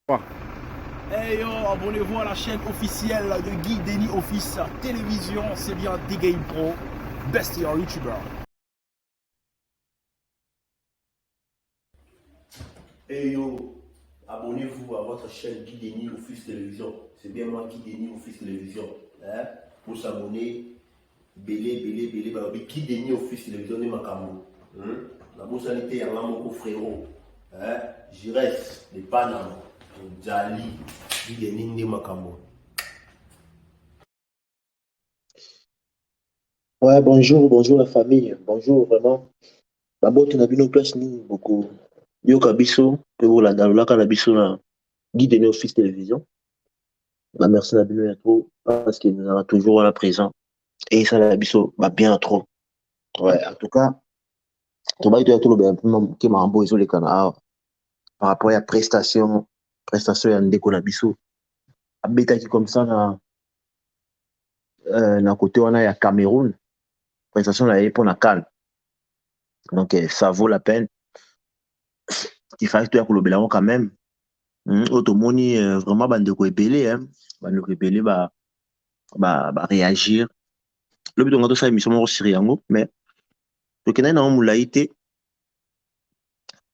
Hey yo, abonnez-vous à la chaîne officielle de Guy Denis Office Télévision, c'est bien D-Game Pro, best YouTuber. Hey yo, abonnez-vous à votre chaîne Guy Denis Office Télévision. C'est bien moi Guy Denis Office Télévision. Hein? Pour s'abonner, belé, bah, Guy Denis Office Télévision de Makambo. La bourse était un amour frérot. Hein? Jires, les Panama, Jali, Guy Denis de Makambo. Ouais, bonjour la famille. Bonjour vraiment. D'abord, tu n'as vu nos places, nous, beaucoup. Yo Kabiso, que vous la dalula Kanabiso, na guide de nos fils télévision. La merci la bien trop, parce qu'il nous aura toujours là présent. Et ça, la biso, bah, bien trop. Ouais, en tout cas, tu vas être tout le bien, qui m'a envoyé sur les canards. Par rapport à la prestation, ya ndeko na biso. Abeta qui comme ça, na côté, on a ya Cameroun. Prestation, là, pour la CAN. Donc, ça vaut la peine. Il fallait que tu aies quand même. Otomoni vraiment bandeko ebele bandeko ebele ba réagir lobi tonga tosala émission moko sur yango mais tokendaki nango molai te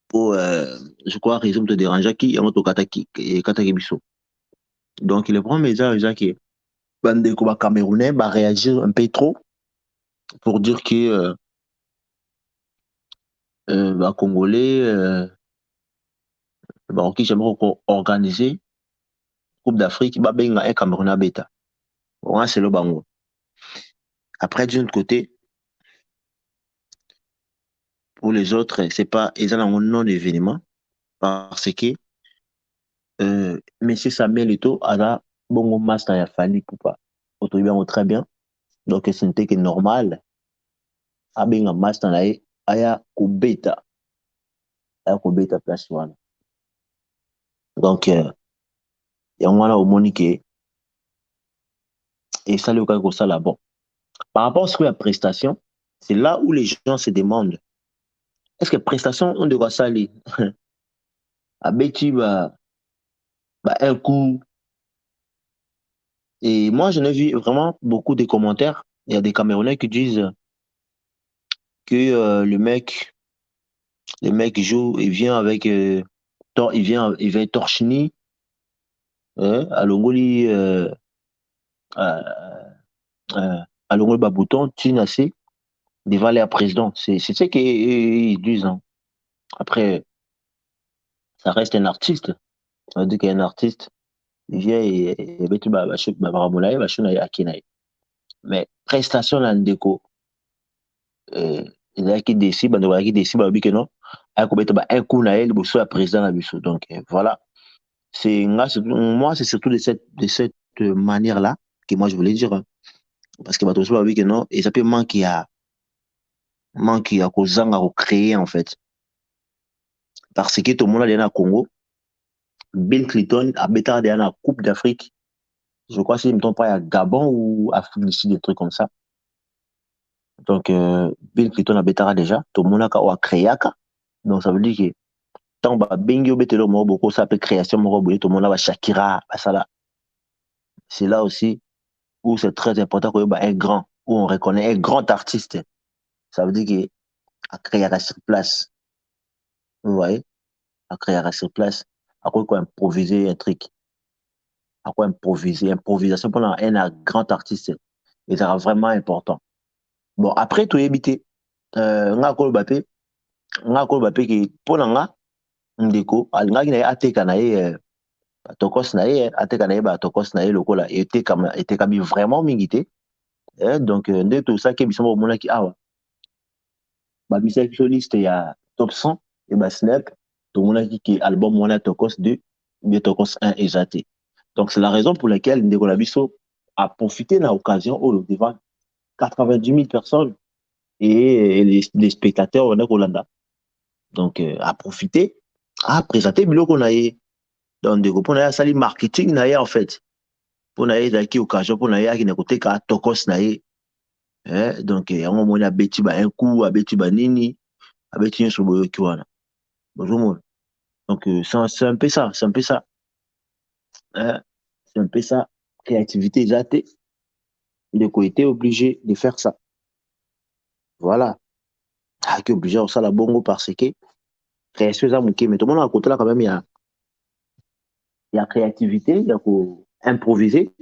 po je crois raison te dérangeaki yango ekataki biso donc le problème eza ke bandeko ba camerounais ba réagir un peu trop pour dire que ba congolais bakoki jamais organiser coupe d'Afrique babenga un camerounais abeta wana selo bango après d'un autre côté pour les autres c'est pas eza nango non événement parce que monsieur Samuel Eto'o aza bongo master ya Fally Ipupa otoyebi yango très bien donc ce n'était que normal abenga master na ye aya kobeta place wana donc yango wana omoni ke esali okaki kosala bon par rapport sikoyo ya prestation c'est là où les gens se demandent est-ce que prestation ondeko asali abeti un coup. Et moi, j'en ai vu vraiment beaucoup de commentaires. Il y a des Camerounais qui disent que le mec joue, il vient avec, il vient torchini, à Longoli, à Longoli Babouton, Tinasé, devant les président. C'est ce qu'ils disent. Hein. Après, ça reste un artiste. Ça veut dire qu'il y a un artiste, il vient et mais prestation là, ndeko, ezalaki desi bandeko bazalaki desi balobi ke non ayakobeta un coup na ye liboso ya président na biso donc voilà c'est moi c'est surtout de cette manière là que moi je voulais dire hein. Parce que bato mosusu balobi ke non eza mpe manque ya kozanga kocréer en fait parce que tomona deya na Congo Bill Clinton abetaka deya na coupe d'Afrique je crois si je me trompe pas ya Gabon ou Afrique du Sud des trucs comme ça donc Bill Clinton abetaka déjà tomonaka oyo akréaka donc ça veut dire que tant babengi obetelo moko bokosala mpe création moko boye tomona bashakira basala c'est là aussi où c'est très important koyeba un grand où on reconnaît un grand artiste ça veut dire que akréaka sur place vous voyez akréaka sur place akoki koimproviser un truc akoimproviser improvisation mpona un grand artiste ezalaka vraiment important bon après toyebi te nga koloba mpe ke mpo na nga ndeko alingaki na ye ateka na ye batokos na ye ateka na ye batokos na ye lokola etekami vraiment mingi te donc nde tosalaki biso moko omonaki awa babisaki biso liste ya top 100 e basnap tomonaki ke album wana tokos 2 bien tokos 1 eza te donc c'est la raison pour laquelle ndeko na biso a profité na occasion oyo devant 90 000 personnes et les spectateurs wana kolanda donc a profité a présenté biloko na ye donc ndeko mpo na ye asali marketing na ye en fait mpo na ye ezalaki occasion mpo na ye akende koteka tokos na ye donc yango omoni abeti un coup abeti nini abeti nyonso boyoki wana bozomona donc c'est un peu ça Hein, c'est un peu ça. Créativité, j'ai été. De quoi était obligé de faire ça. Voilà. Ah, qui est obligé de faire ça la bongo parce que création, ça, mais tout le monde à côté là, quand même, il y a créativité, il y a quoi improviser.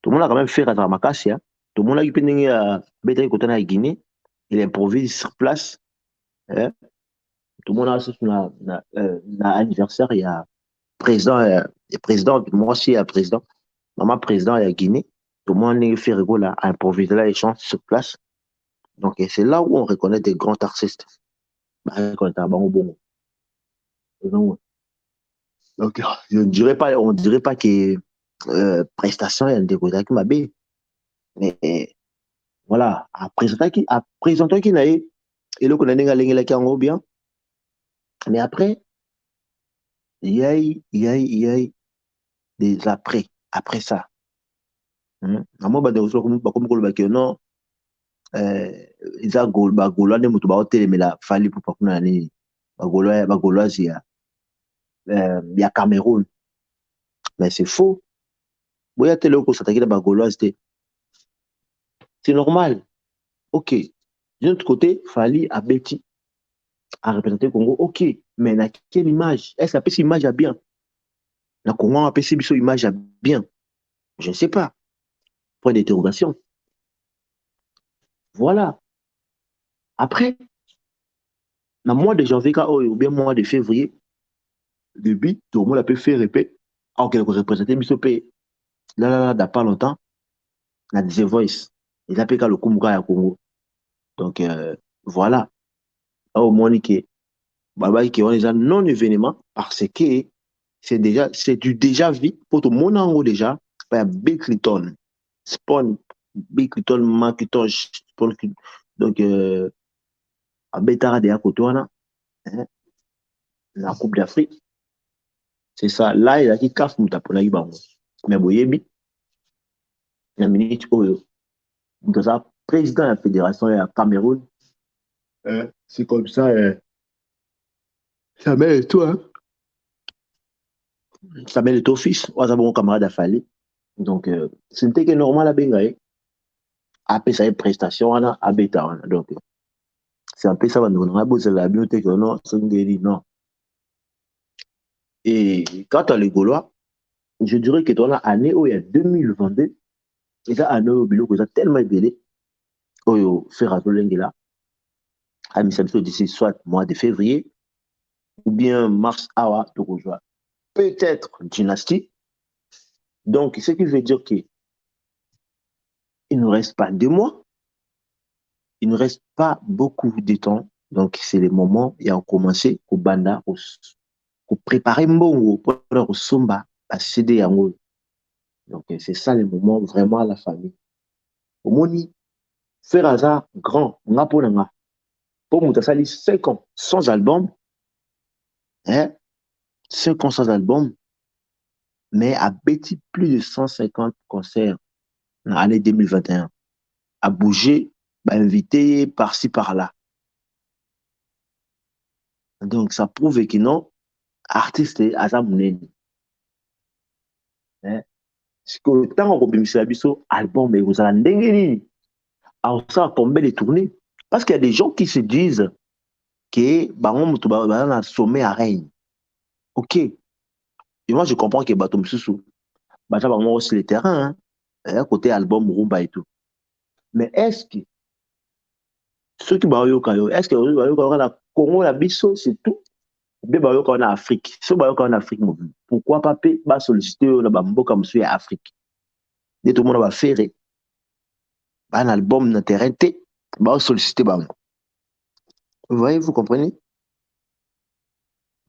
Tout le monde a quand même fait à Makassi. Hein. Tout le monde a eu peine à bêter côté de Guinée. Il improvise sur place. Hein. Tout le monde a un anniversaire. Il y a président, président, moi aussi, il y a président. Maman président, il y a Guinée. Tout le monde a fait rigolo à improviser là, échange sur place. Donc, c'est là où on reconnaît des grands artistes. Bah, quand on bon, bon. Donc, je ne dirais pas, on ne dirait pas que prestation est un dégoûtant qui m'a bé. Mais voilà, à présenter qui n'a eu, et le qu'on a qui en bien. Mais après, il y a eu des après, après ça. À moi, bah, comme non, euh, ils ont goal, bah, goal, on est mutu, bah, hôtel, mais là, fallait pour pas qu'on ait, bah, goal, il y a Cameroun. Mais c'est faux. Oui, il y a tel que s'attaquer à bah, goal, c'est normal. Ok. D'un autre côté, Fali a Betty à représenter le Congo. Ok. Mais na quelle image? Est-ce que cette image a bien? Na Congo a cette image a bien? Je ne sais pas. Point d'interrogation. Voilà. Après, dans le mois de janvier, ou bien mois de février, début, tout le monde a pu faire répéter. Alors qu'elle représentait Bissau Pays. Là, il n'y a pas longtemps, on a The Voice. Ils appellent le Kumuka à Congo. Donc, voilà. Au moins, Baba, qui ont déjà non-événement parce que c'est du déjà vu pour tout le monde en haut déjà. Il y a Bill Clinton, Spawn, Bill Clinton, Macintosh, Spawn, donc, à Betara de Akotoana, hein, la Coupe d'Afrique. C'est ça. Là, il a dit CAF Moutapona Ibango. Mais Boyebi, la ministre Oyo, dans sa président de la fédération de la Cameroun, c'est comme ça, ça met toi, hein. Ça met le ton fils, ou ça bon camarade à Fali. Donc, ce n'était que normal à Bengaï. Après, ça y est, prestation, on a à Beta. Donc, c'est un peu ça, on a besoin de la bibliothèque, non, c'est une non. Et quant à les Gaulois, je dirais que dans l'année où il y a 2022, et ça, année où il y a tellement belé, où il y a fait rasoler là, à mi d'ici soit mois de février, ou bien mars, awa, de rejoindre. Peut-être dynastie. Donc, ce qui veut dire qu'il ne nous reste pas 2 mois, il ne reste pas beaucoup de temps. Donc, c'est le moment, il y a commencé au banda, pour préparer mbongo, pour le somba, à céder yango. Donc, c'est ça le moment vraiment à la famille. Au moni, faire hasard grand, nga pour nga. Pour Moutasali, 5 ans sans album, hein, 5 ans sans album, mais a bêti plus de 150 concerts dans l'année 2021. A bougé, bah, invité par-ci, par-là. Donc, ça prouve que non, artiste, hasard mouneni. Hein. Parce que tant qu'on peut biso album, mais vous allez ndengeni. Alors, ça, combien de tournées? Parce qu'il y a des gens qui se disent que, bah, on a un sommet à règne. Ok. Et moi, je comprends que Batom Soussou, bah, ça va aussi le terrain, hein, côté album, rumba et tout. Mais est-ce que ceux qui est-ce que la Congo, la Bisso, c'est tout? Ou bien en Afrique? Si en Afrique, pourquoi pas solliciter la Afrique? Dès tout le monde va faire un album dans terrain, solliciter. Vous voyez, vous comprenez?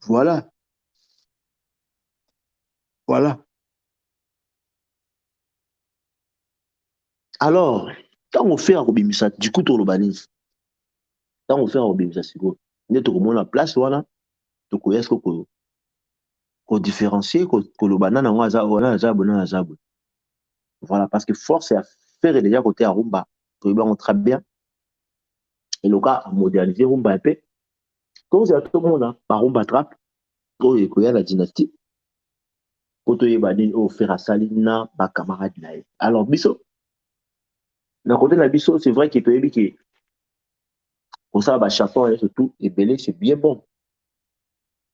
Voilà, voilà. Alors, quand on fait un Robimisa, du coup, tu l'urbanise. Quand on fait un Robimisa, c'est quoi? Dès tout le monde la place, voilà. Donc, est-ce qu'on différencie, que le banane, on a voilà, parce que force est à faire déjà côté à Rumba. On très bien. Et le cas, moderniser Rumba un peu. Comme c'est à tout le monde, hein, par Rumba Trap, il y a la dynastie. koto yeba nini o faire asali na ba camarade na ye. Alors biso na côté na biso c'est vrai que toyebi que pour ça ba chapeau et surtout ebele c'est bien bon.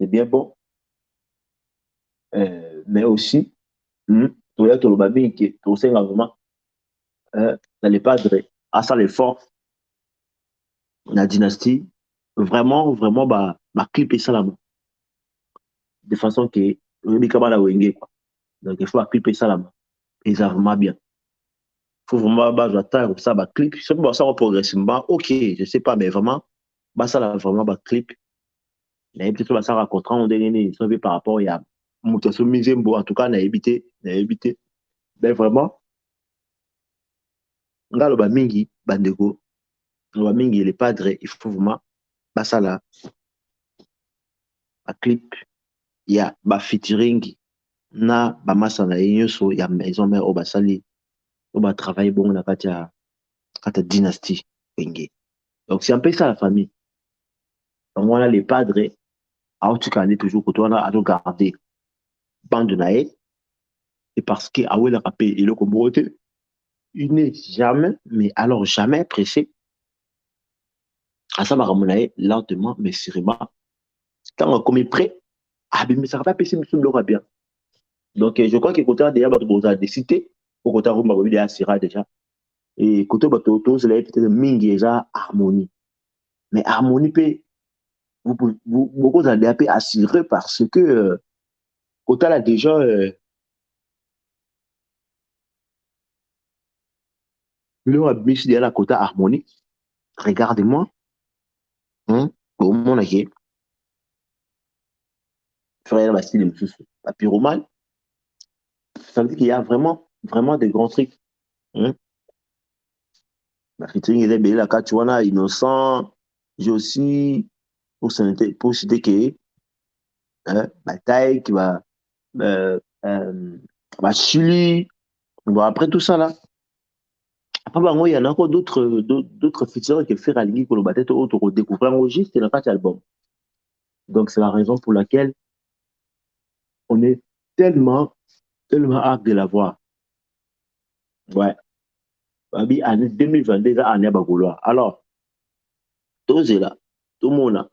C'est bien bon. Mais aussi toya toloba mingi ke tosenga vraiment dans les padres asa l'effort la dynastie vraiment vraiment ba clip esalama de façon que oyebi ka bana wenge quoi. Donc il faut ba clip esalama eza vraiment bien. Il faut vraiment bazwa temps comme ça ba clip soki basala progressivement ok je sais pas mais vraiment basala vraiment ba clip nayebi te so basalaka contrat ndenge nini soki par rapport ya moto asomi nzembo en tout cas nayebi te mais vraiment nga aloba mingi bandeko aloba mingi les padres il faut vraiment basala ba clip ya ba featuring na bamasa na ye nyonso ya maison mère oyo basali oyo batravaille bongo na kati ya dynastie wenge donc c'est un peu ça la famille donc wana les padres aotikala nde toujours koto wana azogarde bande na ye et parce que awelaka mpe eloko moko te il n'est jamais mais alors jamais pressé asala makambo na ye lentement mais sûrement ntango akomi prêt abimisaka mpe apesi biso biloko ya bien donc je crois que côté déjà bato bozala décité au côté rumba bobi déjà sera déjà et côté bato tozela ye peut-être mingi eza harmonie mais harmonie mpe bokozala déjà mpe assuré parce que kotala déjà biloko abimisi déjà na côté harmonie regarde-moi omonake frère na bastyle mosusu bapyromane ça veut dire qu'il y a vraiment vraiment des grands trucs bafeaturing eza ebele na kati wana innocent j'ai aussi pour citer que bataille qui va Chili bon après tout ça là après bango il y en a encore d'autres featuring que faire alingi koloba tete autre redécouvrir juste na kati album donc c'est la raison pour laquelle on est tellement hâte de la voir ouais babi année 2022 eza année ya bagolois alors tozela tomona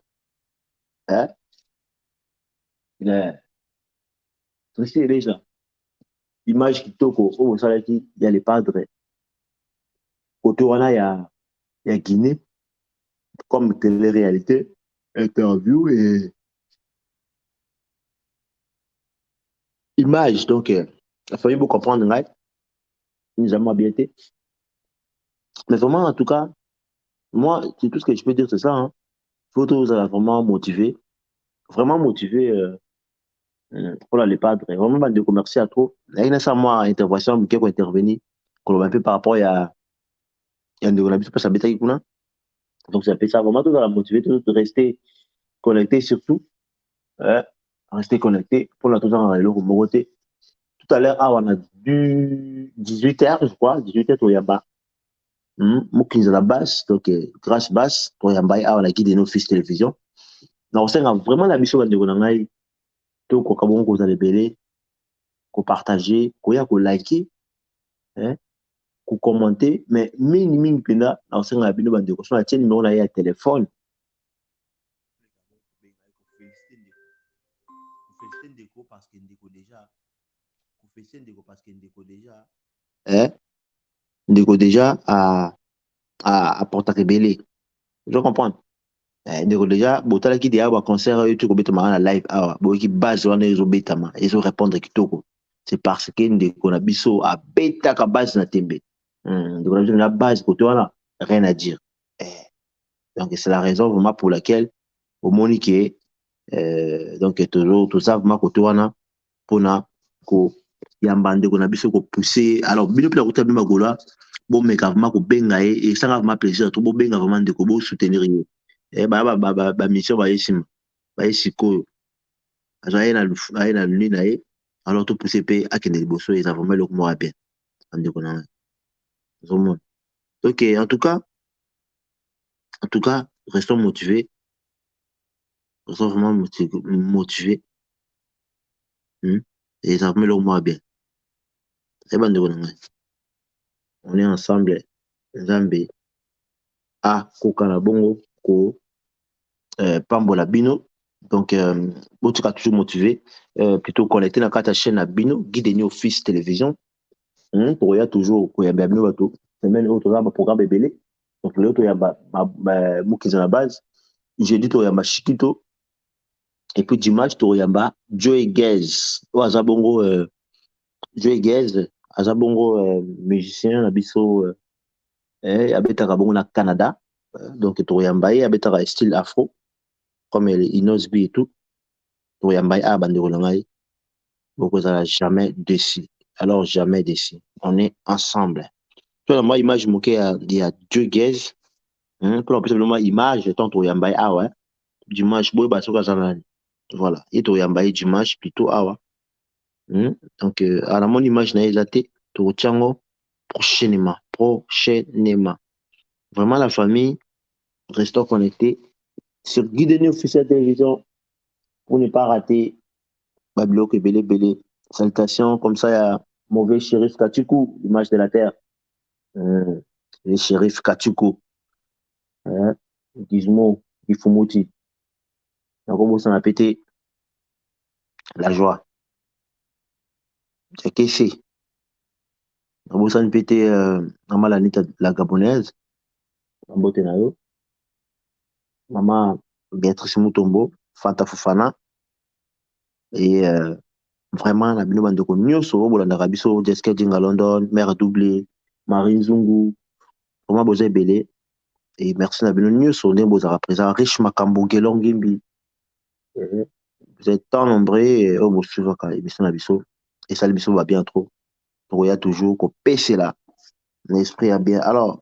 triste déjà image kitoko oyo bosalaki ya les padres côté wana ya Guinée comme télé-réalité interview et image donc la famille peut comprendre right nous avons bien été mais vraiment en tout cas moi c'est tout ce que je peux dire c'est ça hein. Faut tous vraiment vraiment motivé pour les padres vraiment de commercer à trop il y a ça moi intervention qui peut intervenir un peu par rapport à il y a un développement parce que donc c'est un peu ça vraiment tout la motiver tout de rester connecté surtout rester connecté pour la toujours en le côté tout à l'heure on a du 18h je crois 18h au Yamba Moukins à la base donc grâce basse au Yamba on a guidé nos fils télévision donc c'est vraiment la mission de Gonangai tout ko kabon ko za belé ko partager ko ya ko liker ko commenter mais mingi penda na osenga bino bande ko so na tieni numéro na ya téléphone féliciter Ndeko parce que Ndeko déjà féliciter Ndeko parce que Ndeko déjà à porte rebelle je comprends Ndeko déjà botala ki dia ba concert tu ko betama na live awa bo ki base wana ezo betama ezo répondre kitoko c'est parce que Ndeko na biso a beta ka base na tembe Ndeko na base côté wana rien à dire donc c'est la raison vraiment pour laquelle au monique donc toujours tout ça vraiment côté wana pona ko yamba Ndeko na biso ko pousser alors bino pela kota bima gola bon meka vraiment ko benga et ça vraiment plaisir to bo benga vraiment Ndeko bo soutenir ye ba mission ba yesima ba yesiko azaye na luni na ye alors to pousser pe akende liboso et ça vraiment le mo bien Ndeko na vraiment ok en tout cas restons motivés restons vraiment motivés Et ça met le moi bien. C'est bon de on est ensemble. Zambé. A Kokana Bongo, Ko Pambola Bino. Donc, tu as toujours motivé. Plutôt connecté dans ta chaîne à Bino, Guideni Office Télévision. Pour y a toujours, il y a bien bateau. C'est même autre programme bébé. Donc, l'autre, il y a Moukis à la base. Jeudi, il y a Chiquito. Et puis dimanche, il y a Joey Gaz. Ou Azabongo, Joey Gaz, Azabongo, musicien, Abisso, Abetaka Bongo na Canada. Donc, il y a Abetaka style afro, comme Inosby et tout. Il y a Banderolangai. Donc, vous n'allez jamais déçu. Alors, jamais déçu. On est ensemble. Toi, moi, image, il y a Joey Gaz. Pour plus simplement, image, tant il y a ouais. Dimanche, voilà. Et il y a dimanche, plutôt awa. Donc, à la mon image, tu retiens prochainement. Prochainement. Vraiment, la famille, restons connectés sur Guideni Officiel Télévision pour ne pas rater Babilo Kebele Bele. Salutations, comme ça, il y a mauvais shérif Katuku, l'image de la terre. Le shérif Katuku. Gizmo, Ifumuti. Donc, on a pété la joie. C'est caissé. On a pété la gabonaise. En beauté nayo. Maman Béatrice Mutombo, Fanta Fofana. Et vraiment, la bino bandoko nyoso, bolanda biso, Jessica Jinga London, Mère Doublé, Marine Zungu, vraiment besoin belé. Et merci la bino nyoso, on est beaux présent, Rich Makambo, Gelon Gimbi. Vous êtes tant nombreux, et on vous suit quand l'émission la biso. Et ça, l'émission va bien trop. Donc, il y a toujours qu'on pêche là. L'esprit a bien. Alors,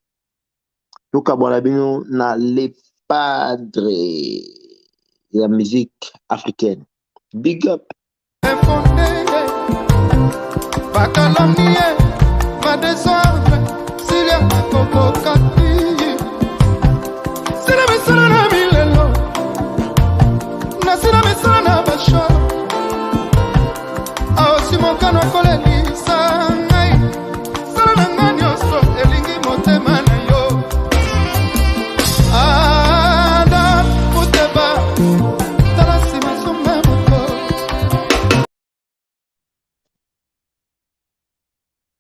tout cas, bon, la bino, na les padres de la musique africaine. Big up. Pas calomnier, pas désordre, s'il y a un coco cati. C'est la maison de Milelo, c'est la maison de Bacho. Ah, si mon cano colère, ça n'aille, ça n'a pas d'yoso, elingi motema na yo. Ah, da, moteba, tala si ma somme moto.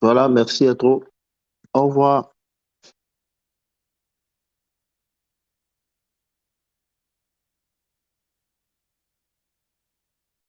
Voilà, merci à toi. Au revoir.